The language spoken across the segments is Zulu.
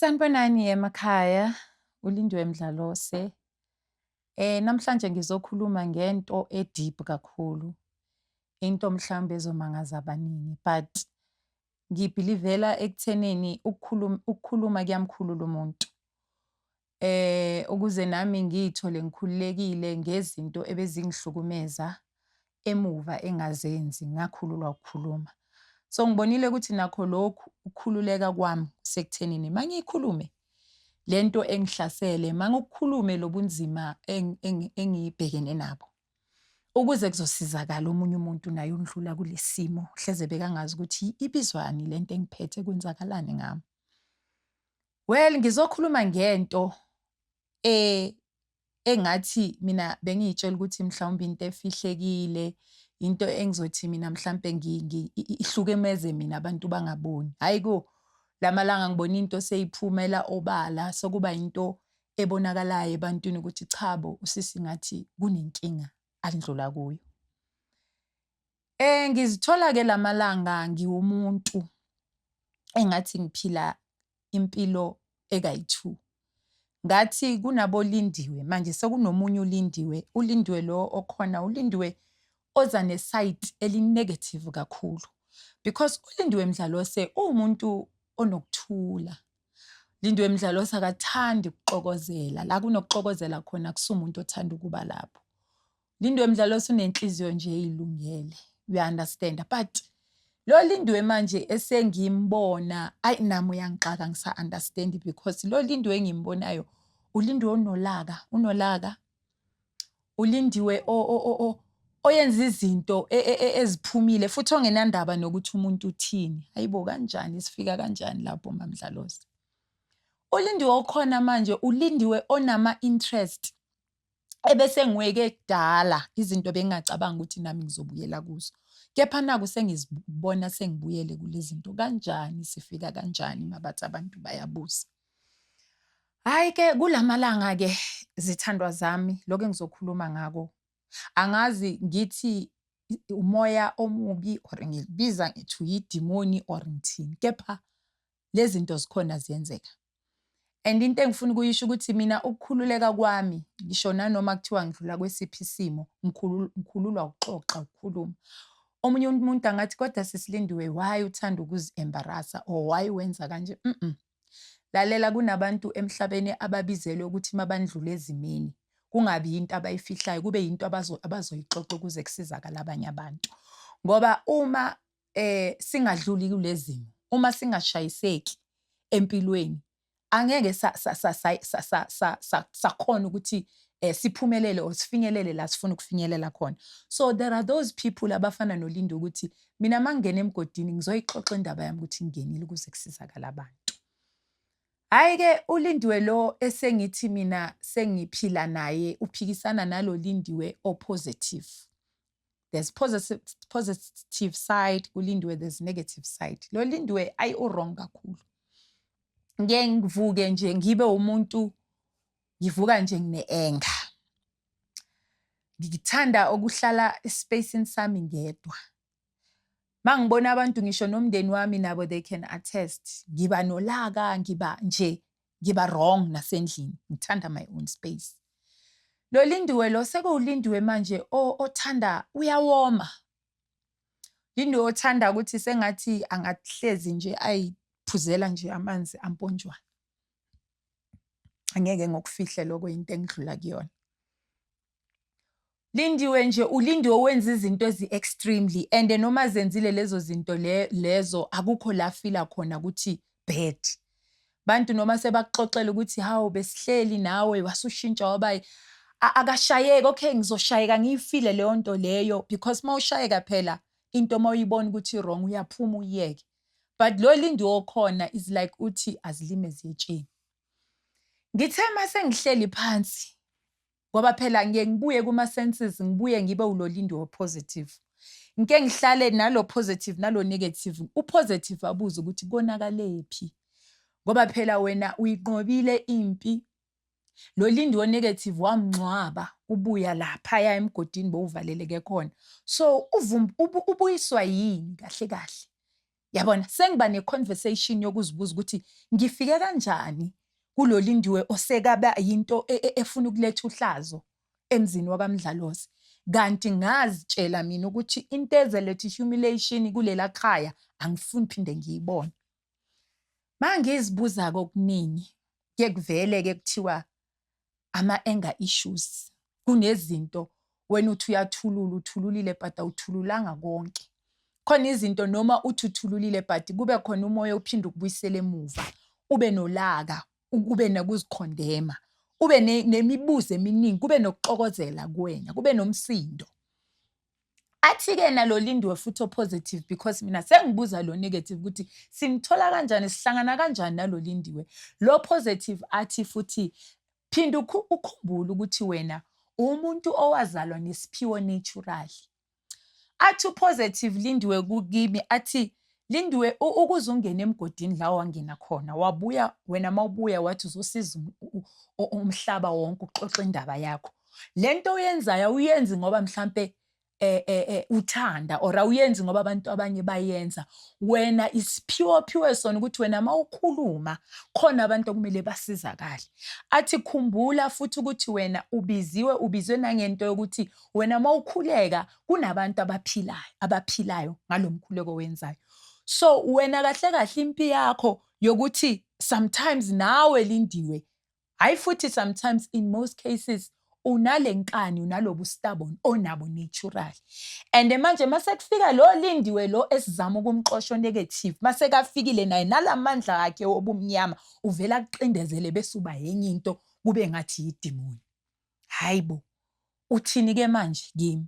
Sanibonani emakhaya, uLindwe Mdlalose. Namhlanje ngizokhuluma ngento e-deep kakhulu. Into mhlawumbe ezomangaza abaningi, but ngibhilivela ekuthenini ukukhuluma kuyamkhulula umuntu. Ukuze nami ngiy'thole ngikhululekile ngezinto ebezingihlukumeza emuva engazenzi, ngakhululwa ukukhuluma. So ngibonile ukuthi nakho lokhu ukukhululeka kwami sekuthenini mangiyikhulume lento engihlasele, mangikhulume lobunzima engibhekene nabo. Ukuze kuzosizakala omunye umuntu naye undlula kulesimo, hleze bekangazi ukuthi ibizwani lento engiphethe kwenzakalani ngami. Well, ngizokhuluma ngento engathi mina bengiyitshela ukuthi mhlawumbe into efihlekile, into engizothi mina mhlambe ihlukumeze mina abantu bangaboni. Hayi lamalanga ngibona into seyiphumela obala, sokuba into ebonakalayo ebantwini ukuthi chabo usisi ngathi kunenkinga andlula kuyo. Ngizithola ke lamalanga ngiwumuntu engathi ngiphila impilo ekayi-2. Ngathi kunabo Lindiwe, manje sekunomunye uLindiwe. uLindiwe lo okhona uLindiwe oza neside eli-negative kakhulu, because uLindiwe Mdlalose uwumuntu onokuthula. Lindiwe Mdlalose akathandi ukuxokozela, la kunokuxokozela khona kusumuntu othanda ukuba lapho. Lindiwe Mdlalose unenhliziyo nje eyilungele, you understand, but lo Lindiwe manje esengimbona, ayi nami uyangixaka ngisa-understand, because lo Lindiwe engimbonayo uLindiwe unolaka, uLindiwe oyenza izinto eziphumile futhi ongenandaba nokuthi umuntu uthini. Hayibo kanjani sifika kanjani lapho maMdlalose? uLindiwe okhona manje uLindiwe onama-interest ebese ngiweke kudala, izinto bengingacabanga ukuthi nami ngizobuyela kuzo. Kepha naku sengizibona sengibuyele kulezi zinto. Kanjani sifika kanjani mabathi abantu bayabuza? Hayi ke kulamalanga ke zithandwa zami, lokho engizokhuluma ngako angazi ngithi umoya omubi or ngilibiza ngithi uyidimoni or ngithini, kepha lezi zinto zikhona ziyenzeka. And into engifuna ukuyisho ukuthi mina ukukhululeka kwami, ngisho nanoma kuthiwa ngidlula kwesiphi isimo, ngikhululwa ukuxoxa, ukukhuluma. Omunye umuntu angathi kodwa sisilindiwe, why uthanda ukuzi-embarrassa or why wenza kanje? Lalela, kunabantu emhlabeni ababizelwe ukuthi mabandlula ezimeni kungabi into abayifihlayo, kube into abazoyixoxa ukuze kusizakala abanye abantu. Ngoba uma singadluli kulezimo, uma singashayiseki empilweni, angeke sakhona ukuthi siphumelele or sifinyelele la sifuna ukufinyelela khona. So there are those people abafana noLindiwe ukuthi mina mangingena emgodini ngizoyixoxa indaba yami ukuthi ngingenile ukuze kusizakala abantu. Hayi ke uLindiwe lo esengithi mina sengiphila naye uphikisana nalo Lindiwe o-positive. There's positive side kuLindiwe, there's negative side. Lo Lindiwe ayi u-wrong kakhulu. Ngeke ngivuke nje ngibe umuntu ngivuka nje ngine-anger. Ngithanda ukuhlala espacini sami ngedwa. Mangibona abantu ngisho nomndeni wami nabo they can attest. Ngiba nolaka, ngiba wrong nasendlini. Ngithanda my own space. Lo Lindiwe lo sekuLindiwe manje othanda uyawoma. Lindiwe othanda ukuthi sengathi angahlezi nje ayiphuzela nje amanzi amponjwana. Angeke ngokufihle lokho into engidlula kuyona. Lindiwe nje uLindiwe wenza izinto ezi-extremely, and noma zenzile lezo zinto lezo akukho la fila khona ukuthi bad. Bantu noma sebakuxoxela ukuthi hawu besihleli nawe wasushintsha waba akashayeki, okay ngizoshayeka ngiyifile leyo nto leyo, because mawushayeka phela into mawuyibona ukuthi wrong uyaphuma uyeke. But lo Lindiwe okhona is like uthi azilime ziyetsheni. Ngithe mase ngihleli phansi ngoba phela ngeke ngibuye kuma senses, ngibuye ngibe ulo Lindiwe positive. Ngike ngihlale nalo positive nalo negative. Upositive abuza ukuthi konakale phi, ngoba phela wena uyiqobile impi. Lo Lindiwe negative wamncwaba ubuya lapha ya emgodini bowuvaleleke khona. So ubuyiswa yini kahle kahle? Yabona, sengiba ne-conversation yokuzibuza ukuthi ngifike kanjani kulo Lindiwe osekaba yinto efuna ukuletha uhlazo emzini wakaMdlalozi. Kanti ngazitshela mina ukuthi into ezeletha humiliation kulela khaya angifuni phinde ngiyibone. Mangizibuza okuningi ke kuvele ke kuthiwa ama-anger issues. Kunezinto wena uthi uyathulula, uthululile but awuthululanga konke. Khona izinto noma uthi uthululile but kube khona umoya uphinda ukubuyisela emuva. Ube nolaka, kube nokuzikhondema, ube nemibuzo eminingi, kube nokuxokozela kuwena, kube nomsindo. Athi-ke nalo Lindiwe futhi o-positive because mina sengibuza lo negative ukuthi simthola kanjani, sihlangana kanjani nalo Lindiwe. Lo positive athi futhi phinda ukhumbule ukuthi wena umuntu owazalwa nesiphiwo natural. Athi upositive Lindiwe kukimi athi Lindiwe ukuze ungene emgodini la wangena khona wabuya wena mawubuya wathi uzosiza umhlaba wonke uxoxa indaba yakho. Lento oyenzayo uyenzi ngoba mhlambe uthanda or awuyenzi ngoba abantu abanye bayenza. Wena isiphiwo sona ukuthi wena mawukhuluma khona abantu okumele basizakale. Athi khumbula futhi ukuthi wena ubizwe nangento yokuthi wena mawukhuleka kunabantu abaphilayo ngalomkhuleko wenzayo. So wena kahle kahle impi yakho yokuthi sometimes nawe Lindiwe, hayi futhi sometimes in most cases unalenkani unalobu stubborn onabo natural. And manje mase kufika lo Lindiwe lo esizama ukumxosha negative, mase kafikile naye nalamandla akhe obumnyama uvela akuqindezele bese uba yenye into kube ngathi yidemoni. Hayibo, uthini ke manje kimi?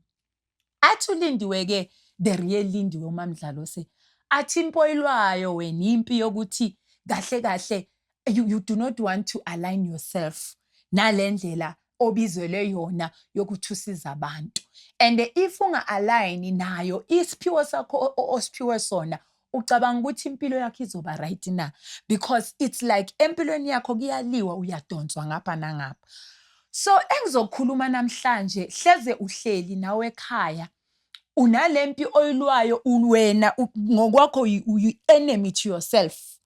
Athi uLindiwe ke the real Lindiwe uMaMdlalozi athi impoyilwayo wena impi yokuthi kahle kahle you do not want to align yourself nalendlela obizelwe yona yokuthi usiza abantu. And if unga-align nayo isiphiwo sakho osiphiwe sona, ucabanga ukuthi impilo yakho izoba right na? Because it's like empilweni yakho kuyaliwa uyadonswa ngapha nangapha. So engizokhuluma namhlanje hleze uhleli nawe ekhaya unalempi oyilwayo wena ngokwakho uyi-enemy to yourself.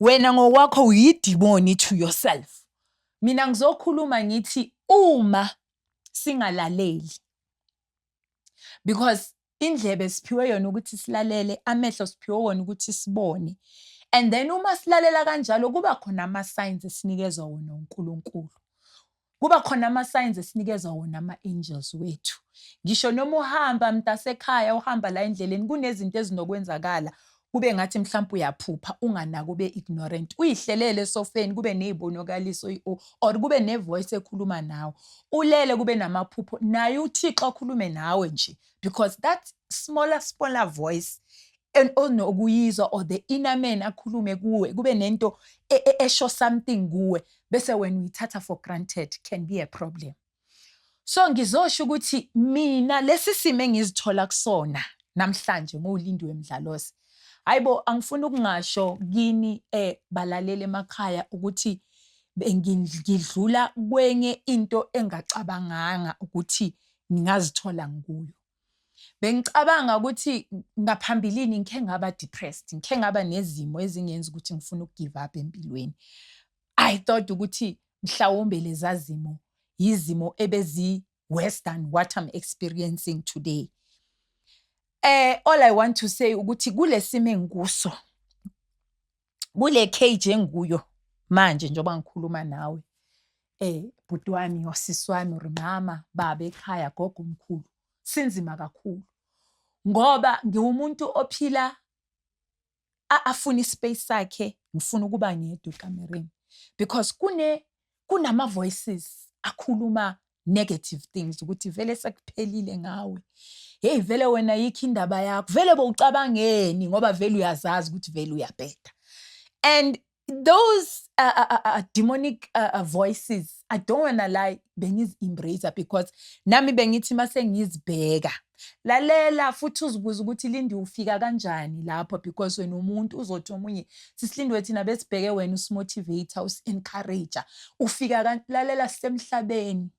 Wena ngokwakho uyidemoni to yourself. Mina ngizokhuluma ngithi uma singalaleli, because indlebe siphiwe yona ukuthi silalele, amehlo siphiwe wona ukuthi sibone, and then uma silalela kanjalo kuba khona ama-signs esinikezwa wona uNkulunkulu. Kuba khona ama-signs esinikezwa wona ama-angels wethu. Ngisho noma uhamba mntasekhaya uhamba la endleleni kunezinto ezinokwenzakala kube ngathi mhlawumbe uyaphupha unganaki ube ignorant, uyihlelele esofeni kube nezibonakaliso or kube nevoice ekhuluma nawe, ulele kube namaphupho naye uThixo akhulume nawe nje, because that smaller voice onokuyizwa or the inner man akhulume kuwe kube nento esho something kuwe bese wena uyithatha for granted can be a problem. So ngizosho ukuthi mina lesi simo engizithola kusona namhlanje ngoLindiwe Mdlalozi, hayibo angifuni ukungasho kini balalele emakhaya ukuthi ngidlula kwenye into engacabanganga ukuthi ngingazithola ngikuyo. Bengicabanga ukuthi ngaphambilini ngike ngaba depressed, ngike ngaba nezimo ezingenza ukuthi ngifuna ukugive up empilweni. I thought ukuthi mhlawumbe lezazimo izimo ebezi worse than what I'm experiencing today. All I want to say ukuthi kule simo engikuso, kule cage enguyo manje njoba ngikhuluma nawe, bhuti wami, osisi wami, mama, baba ekhaya, gogo omkhulu, sinzima kakhulu ngoba ngiwumuntu ophila afuna ispace sakhe, ngifuna ukuba ngedwa ekamereni, because kunama voices akhuluma negative things ukuthi vele sekuphelile ngawe, hey vele wena yikho indaba yakho, vele bowucabangeni ngoba vele uyazazi ukuthi vele uyabheda. And those demonic voices, I don't want to lie, bengizi-embrace because nami bengithi mase ngizibheka, lalela futhi uzibuza ukuthi Lindiwe ufika kanjani lapho, because wena umuntu uzothi omunye sisilindiwe thina besibheke wena usimotivator, usi-encourager, ufika lalela sisemhlabeni,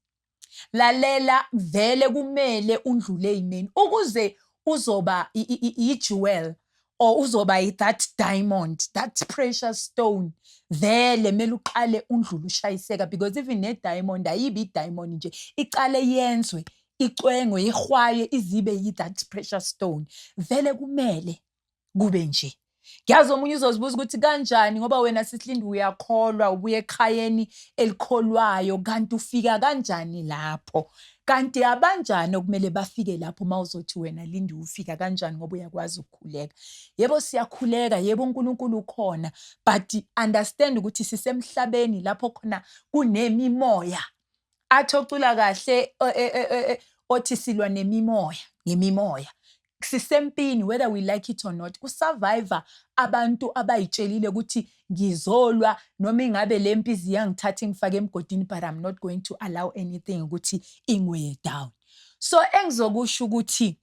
lalela vele kumele undlule imini ukuze uzoba i-jewel or uzoba that diamond, that precious stone. Vele mele uqale undlule ushayiseka, because even ne-diamond ayibi i-diamond nje, iqale yenzwe, icwengwe, ihwaye, izibe that precious stone. Vele kumele kube nje. Ngiyazi omunye uzozibuza ukuthi kanjani ngoba wena Sihlindi uyakholwa, ubuye ekhayeni elikholwayo, kanti ufika kanjani lapho? Kanti abanjani okumele bafike lapho mawuzothi wena Lindi ufika kanjani ngoba uyakwazi ukukhuleka? Yebo siyakhuleka, yebo uNkulunkulu ukhona, but understand ukuthi sisemhlabeni lapho khona kunemimoya. Athi ocula kahle othi silwa ngemimoya. Sisempini, whether we like it or not. Kusurvivor abantu abayitshelile ukuthi ngizolwa noma ingabe le mpi ziyangithatha ingifake emgodini, but I'm not going to allow anything ukuthi ingwe down. So engizokusho ukuthi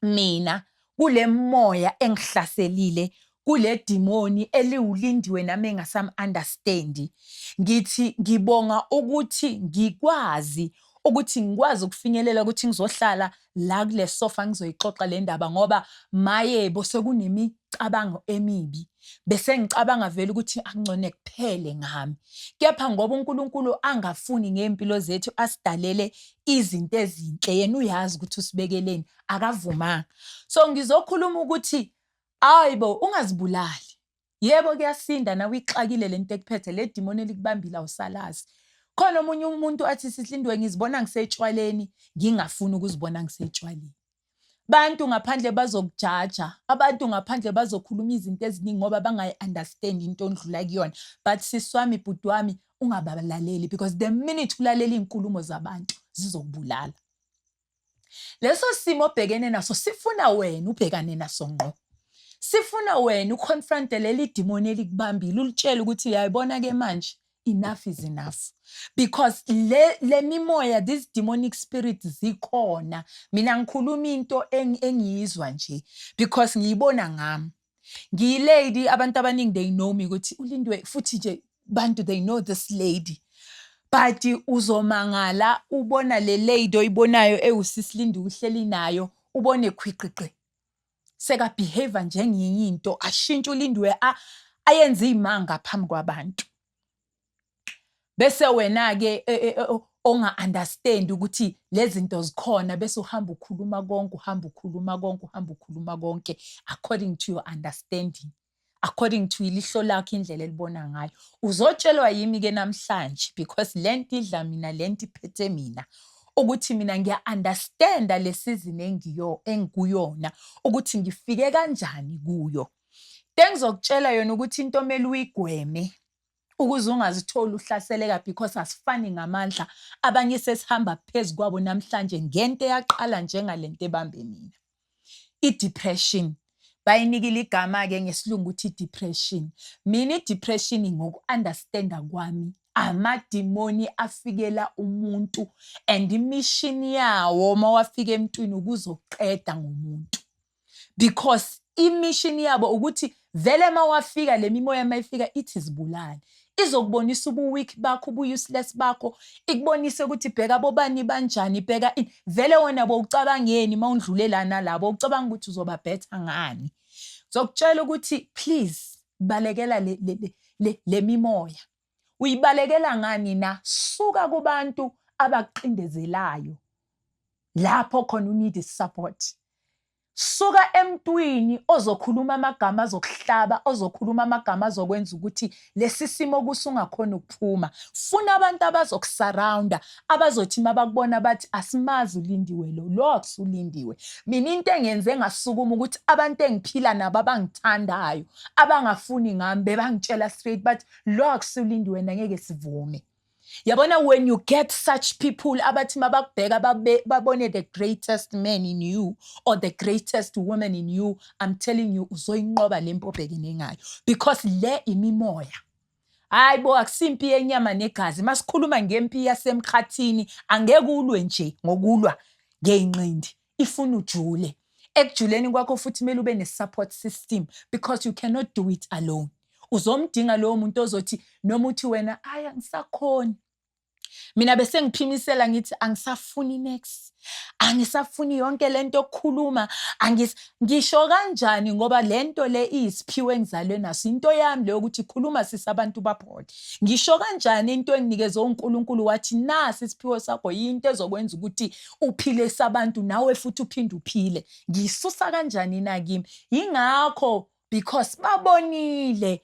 mina kule moya engihlaselile, kule demoni eliwulindiwe nami engasam understand, ngithi ngibonga ukuthi ngikwazi ukufinyelela ukuthi ngizohlala la kule sofa ngizoyixoxa le ndaba, ngoba mayebo sekunemicabango emibi, bese ngicabanga vele ukuthi akungcone kuphele ngami. Kepha ngoba uNkulunkulu angafuni ngempilo zethu, asidalele izinto ezinhle, yena uyazi ukuthi usibekeleni, akavumanga. So ngizokhuluma ukuthi hayibo ungazibulali. Yebo kuyasinda nawe ixakile lento ekuphethe, le demoni elikubambile awusalazi. Khona omunye umuntu athi Sihlindwe ngizibona ngisetshwaleni, ngingafuni ukuzibona ngisetshwaleni. Bantu ngaphandle bazokujaja, abantu ngaphandle bazokhuluma izinto eziningi ngoba bangayi-understand into ondlula kuyona. But siswami bhuti wami ungabalaleli, because the minute ulalela iy'nkulumo zabantu zizokubulala. Leso simo obhekene naso sifuna wena ubhekane naso ngqo. Sifuna wena uconfronte leli demoni elikubambile, ulitshele ukuthi yayibona-ke manje enough is enough, because le mimoya, these demonic spirits zikhona. Mina ngikhuluma into engiyizwa nje because ngiyibona ngami. Ngiyilady, abantu abaningi they know me ukuthi uLindwe, futhi nje bantu they know this lady. But uzomangala ubona le lady oyibonayo ewuSislindi uhleli nayo, ubone khwiqiqi seka behave njengenye into, ashintshe uLindwe ayenze imanga phambi kwabantu. Bese wena-ke onga-understand ukuthi lezi zinto zikhona, bese uhamba ukhuluma konke according to your understanding, according to ilihlo lakho, indlela elibona ngayo. Uzotshelwa yimi-ke namhlanje, because lento idla mina, lento iphethe mina, ukuthi mina ngiya-understanda le season engikuyona, ukuthi ngifike kanjani kuyo. Ngizokutshela yona ukuthi into omele uyigweme ukuze ungazitholi uhlaseleka, because asifani ngamandla. Abanye sesihamba phezu kwabo namhlanje ngento eyaqala njengalento ebambe mina. I-depression, bayinikile igama-ke ngesiLungu ukuthi i-depression. Mina i-depression ngoku-understanda kwami, amadimoni afikela umuntu, and imission yawo mawafika emntwini ukuzoqeda ngomuntu, because imission yabo ukuthi vele mawafika le mimoya mayifika ithi zibulale, izokubonisa ubu-weak bakho, ubu-useless bakho, ikubonise ukuthi bheka bobani banjani, bheka vele wena bowucabangeni mawundlule lana labo, ucabanga ukuthi uzoba better ngani. Ngizokutshela ukuthi please balekela le mimoya. Uyibalekela ngani na? Suka kubantu abakuqindezelayo lapho khona unid support. Suka emntwini ozokhuluma amagama azokuhlaba, ozokhuluma amagama azokwenza ukuthi lesi simo kusungakhona ukuphuma. Funa abantu abazokusurrounda, abazothi mabakubona bathi asimazi uLindiwe lo akusulindiwe. Mina into engenze ngasukuma ukuthi abantu engiphila nabo abangithandayo, abangafuni ngami, bebangitshela straight but lo akusulindiwe ngeke sivume. Yabona, when you get such people abathi mabakubheka babone the greatest man in you or the greatest woman in you, I'm telling you uzoyinqoba lempo obhekene ngayo, because le imimoya. Hayibo akusimpi yenyama negazi. Masikhuluma ngempi yasemkhathini, angeke ulwe nje ngokulwa ngeinqindi, ifuna ujule. Ekujuleni kwakho futhi kumele ube ne-support system, because you cannot do it alone. Uzomdinga lowo muntu ozothi noma uthi wena aya ngisakhona, Mina bese ngiphimisela ngithi angisafuni next. Angisafuni yonke lento yokukhuluma. Ngisho kanjani ngoba lento le iyisiphiwo engizalwe naso. Into yami leyo ukuthi khuluma sisabantu baphole. Ngisho kanjani into enginikezwe uNkulunkulu wathi nasi isiphiwo sakho yinto ezokwenza ukuthi uphile sabantu nawe futhi uphinde uphile. Ngisusa kanjani na kimi? Yingakho because babonile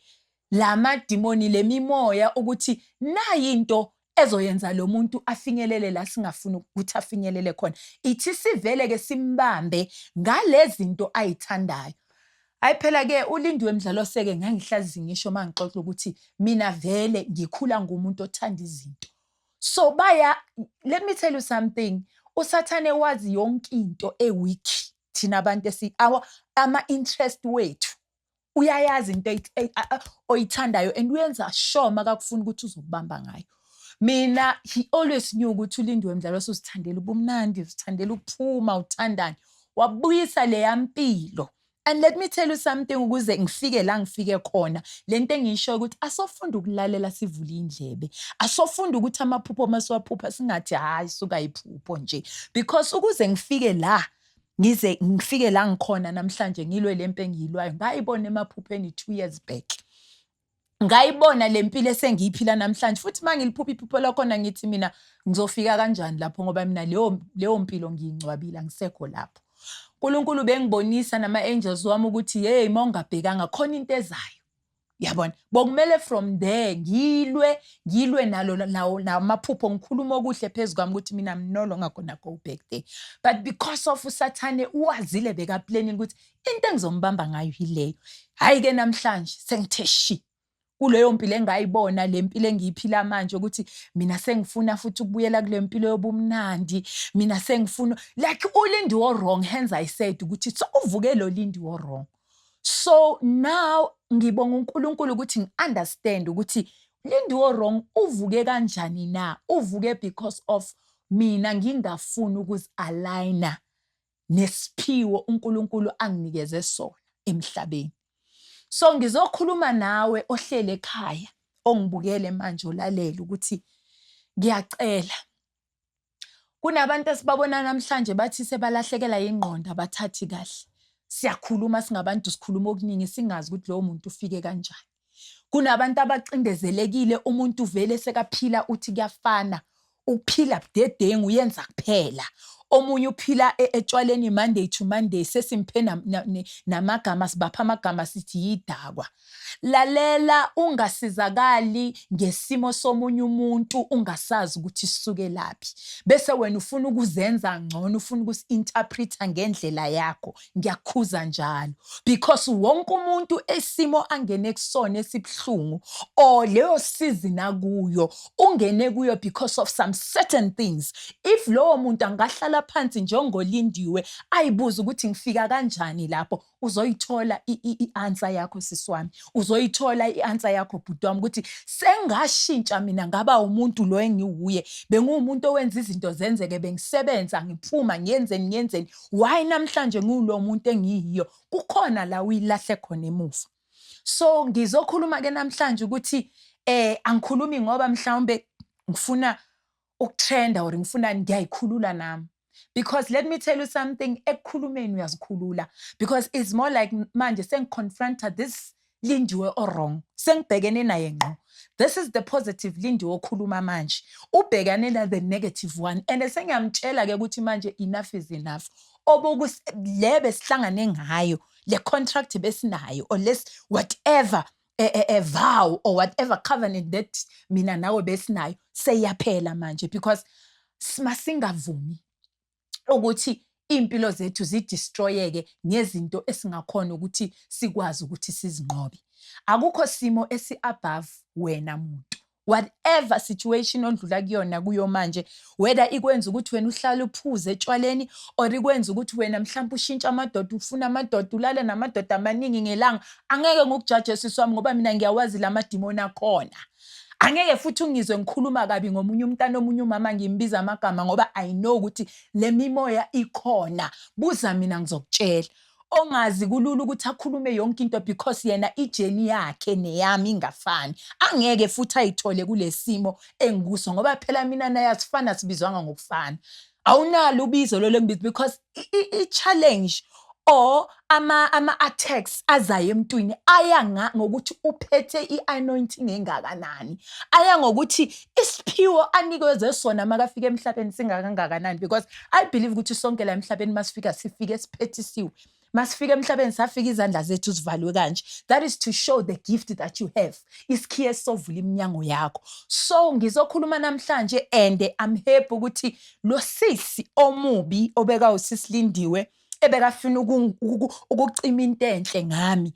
lamadimoni lemimoya ukuthi nayinto ezoyenza lo muntu afinyelele la singafuni ukuthi afinyelele khona. Ithi sivele ke simbambe ngalezinto ayithandayo. Hayi phela ke uLindiwe Mdlaloseke ngangihlazi ngisho mangixoxa ukuthi mina vele ngikhula ngumuntu othanda izinto. So let me tell you something. Usathane wazi yonke into eweak thina abantu ama-interest wethu. Uyayazi into oyithandayo and uyenza sure makakufuna ukuthi uzokubamba ngayo. Mina he always knew ukuthi uLindiwe Mdlalose usithandela ubumnandi, usithandela ukuphuma, uthandani. Wabuyisa leya mpilo. And let me tell you something ukuze ngifike la ngifike khona. Lento engiyisho ukuthi asofunda ukulalela sivule indlebe. Asofunda ukuthi amaphupho masiwaphupha singathi hayi suka iphupho nje. Because ukuze ngifike la ngifike la ngikhona namhlanje ngilwe lempe engiyilwayo. Ngayibona emaphupheni 2 years back. Ngayibona lempilo esengiyiphila namhlanje futhi mangiliphupha iphupho lakhona ngithi mina ngizofika kanjani lapho ngoba mina leyo mpilo ngiyingcwabile ngisekho lapho. uNkulunkulu bengibonisa nama-angels wami ukuthi hey mawungabhekanga khona into ezayo. Yabona bokumele from there ngilwe nalo namaphupho ngikhuluma okuhle phezukwami ukuthi mina I'm no longer gonna go back there. But because of usathane uwazile bekaplanning ukuthi into engizombamba ngayo yileyo. Hayi ke namhlanje sengithe shi. Kuleyo mpilo engayibona lempilo engiyiphila manje ukuthi mina sengifuna futhi ukubuyela kule mpilo yobumnandi. Mina sengifuna like uLindiwe wrong hence I said ukuthi so uvuke lo Lindiwe wrong. So now ngibonga uNkulunkulu ukuthi ngiunderstand ukuthi Lindiwe wrong uvuke kanjani na? Uvuke because of mina ngingafuni ukuzi-aligna nesiphiwo uNkulunkulu anginikeze sona emhlabeni. So ngizokhuluma nawe ohlele ekhaya ongibukele manje olalela ukuthi ngiyacela. Kunabantu esibabona namhlanje bathi sebalahlekelwa ingqondo abathathi kahle. Siyakhuluma singabantu sikhuluma okuningi singazi ukuthi lowo muntu ufike kanjani. Kunabantu abacindezelekile umuntu vele sekaphila uthi kuyafana. Uphila budedengu uyenza kuphela. Omunye uphila etshwaleni Monday to Monday sesimpe namagama sibapha amagama sithi yidakwa. Lalela ungasizakali ngesimo somunye umuntu ungasazi ukuthi sisuke laphi. Bese wena ufuna ukuzenza ngcono ufuna ukusi-interpreta ngendlela yakho. Ngiyakhuza njalo. Because wonke umuntu esimo angene kusona esibhlungu or leyo season akuyo ungene kuyo because of some certain things. If lowo muntu angahlala phansi njengoLindiwe ayibuza ukuthi ngifika kanjani lapho uzoyithola i-answer yakho siswami. Uzoyithola i-answer yakho bhuti wami ukuthi sengashintsha mina ngaba umuntu lo engiwuye. Bengumuntu owenza izinto zenzeke bengisebenza ngiphuma ngiyenzeni. Why namhlanje ngulo muntu engiyiyo? Kukhona la uyilahle khona emuva. So ngizokhuluma ke namhlanje ukuthi angikhulumi ngoba mhlawumbe ngifuna ukutrenda or ngifuna ngiyayikhulula nami. Because let me tell you something, ekukhulumeni uyazikhulula. Because it's more like manje sengiconfronta this Lindiwe wrong. Sengibhekene naye ngqo. This is the positive Lindiwe okhuluma manje. Ubhekane na the negative one. And sengiyamtshela ke ukuthi manje enough is enough. Lebe sihlangane ngayo, le contract besinayo or less whatever a vow or whatever covenant that mina nawe besinayo seyaphela manje because masingavumi ukuthi impilo zethu zidestroyeke ngezinto esingakhona ukuthi sikwazi ukuthi sizinqobe. Akukho simo esi-above wena muntu. Whatever situation ondlula kuyona kuyo manje, whether ikwenza ukuthi wena uhlale uphuze etshwaleni or ikwenza ukuthi wena mhlawumbe ushintsha amadoda ufuna amadoda ulale namadoda amaningi ngelanga, angeke ngikujaje siswami ngoba mina ngiyawazi lamadimoni akhona. Angeke futhi ungizwe ngikhuluma kabi ngomunye umntana omunye umama ngimbiza amagama ngoba I know ukuthi le mimoya ikhona. Buza mina ngizokutshela. ongazi kulula ukuthi akhulume yonke into because yena ijeni yakhe neyami ingafani. Angeke futhi ayithole kulesimo engikuso ngoba phela mina naye asifana sibizwanga ngokufana. Awunalo ubizo lo lengibizo because i-challenge or ama-attacks azayo emntwini aya ngokuthi uphethe i-anointing engakanani. Aya ngokuthi isiphiwo anikezwe sona makafika emhlabeni singakangakanani, because I believe ukuthi sonke la emhlabeni masifika sifike siphethisiwe. Masifika emhlabeni safika izandla zethu zivalwe kanje. That is to show the gift that you have. Isikhiye sovula iminyango yakho. So ngizokhuluma namhlanje and I'm happy ukuthi lo sisi omubi obeka usisi Lindiwe ebekafuna ukucima into enhle ngami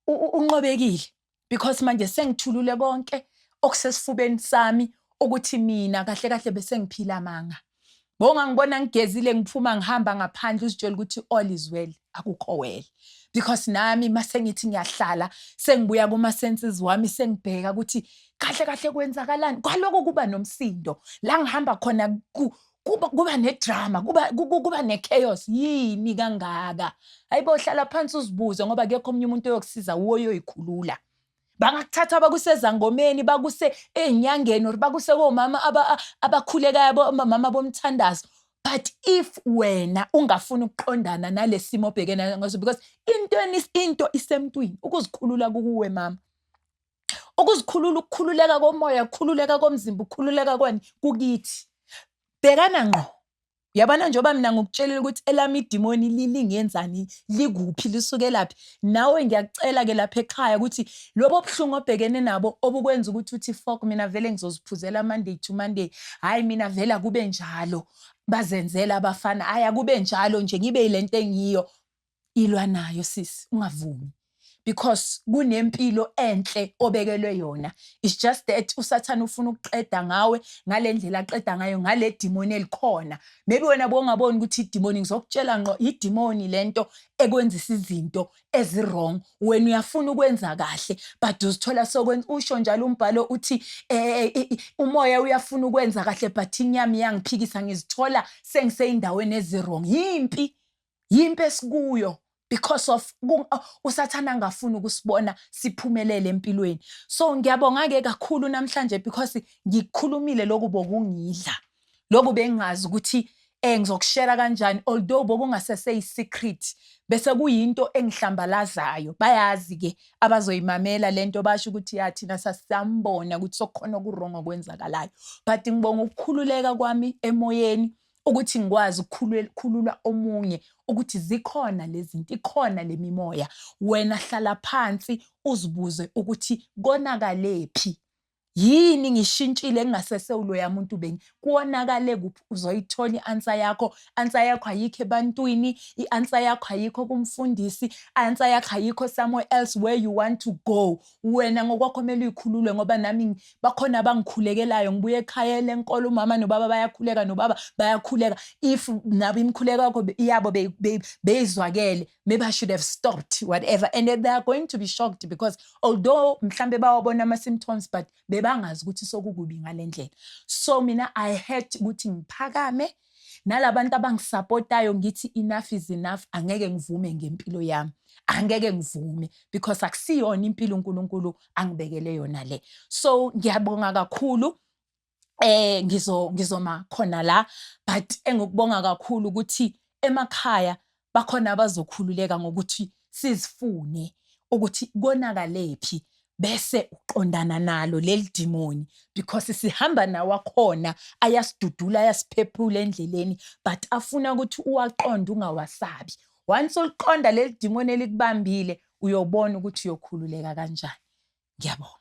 unqobekile, because manje sengithulule konke okusesifubeni sami ukuthi mina kahle kahle bese ngiphila amanga. Bonga ngibona ngigezile ngiphuma ngihamba ngaphandle uzitshela ukuthi all is well, akukho well, because nami mase ngithi ngiyahlala sengibuya kuma senses wami sengibheka ukuthi kahle kahle kwenzakalani. Kwaloko kuba nomsindo la ngihamba khona kuba nedrama, kuba nechaos. Yini kangaka? Hayibo, hlala phansi uzibuze ngoba akekho omunye umuntu oyokusiza uwe uyoyikhulula. Bangakuthatha bakusezangomeni, bakuse enyangeni or bakuse komama abakhulekayo, mama bomthandazo. But if wena ungafuna ukuqondana nalesimo obhekene ngaso, because into isemntwini, ukuzikhulula kuwe mama. Ukuzikhulula, ukukhululeka komoya, ukukhululeka komzimba, ukukhululeka kwani kukithi. Bhekana ngqo. Yabona njengoba mina ngikutshelela ukuthi elami idimoni lingenzani, likuphi, lisuke laphi. Nawe ngiyakucela ke lapha ekhaya ukuthi lobo buhlungu obhekene nabo obukwenza ukuthi uthi fuck mina vele ngizoziphuzela Monday to Monday. Hayi mina vele kube njalo. Bazenzela abafana. Hayi akube njalo nje ngibe yilento engiyo. Ilwa nayo sisi, ungavumi. Because kunempilo enhle obekelwe yona. It's just that uSathane ufuna ukuqeda ngawe ngale ndlela aqeda ngayo ngale demoni elikhona. Maybe wena bongaboni ukuthi idemoni, ngizokutshela ngqo idemoni lento ekwenzisa izinto ezi-wrong. Wena uyafuna ukwenza kahle but uzithola sokwenza usho njalo umbhalo uthi umoya uyafuna ukwenza kahle but inyama iyangiphikisa, ngizithola sengiseyindaweni ezi-wrong. Yimpi esikuyo. Because of uSathane angafuni ukusibona siphumelele empilweni. So ngiyabonga-ke kakhulu namhlanje because ngikukhulumile lokhu bokungidla. Lokhu bengazi ukuthi ngizokushare kanjani, although bokungasese i-secret bese kuyinto engihlambalazayo. Bayazi-ke abazoyimamela lento basho ukuthi yathina sasambona ukuthi sokukhona okurong okwenzakalayo. But ngibonga ukukhululeka kwami emoyeni ukuthi ngikwazi ukukhulula omunye ukuthi zikhona lezi zinto, ikhona lemimoya. Wena hlala phansi uzibuze ukuthi konakalephi. Yini ngishintshile ngingasese uloya muntu bengi? Kuonakale kuphi? Uzoyithola i-answer yakho. Answer yakho ayikho ebantwini, i-answer yakho ayikho kumfundisi, i-answer yakho ayikho somewhere else where you want to go. Wena ngokwakho kumele uyikhulule ngoba nami bakhona abangikhulekelayo. Ngibuye ekhaya lenkolo umama nobaba bayakhuleka, nobaba bayakhuleka. If nabo imikhuleko yakho yabo beyizwakele, maybe I should have stopped whatever, and they are going to be shocked because although mhlambe bawabona ama symptoms but bebangazi ukuthi sokukubi ngalendlela. So mina I had ukuthi ngiphakame nalabantu abangisupportayo ngithi enough is enough. Angeke ngivume ngempilo yami, angeke ngivume because akusiyona impilo uNkulunkulu angibekele yona le. So ngiyabonga kakhulu. Ngizoma khona la, but engikubonga kakhulu ukuthi emakhaya bakhona abazokhululeka ngokuthi sizifune ukuthi konakalephi bese uqondana nalo leli demoni, because sihamba nawe khona ayasidudula ayasiphephula endleleni but afuna ukuthi uwaqonde ungawasabi. Once uliqonda leli demoni elikubambile uyobona ukuthi uyokhululeka kanjani. Ngiyabonga.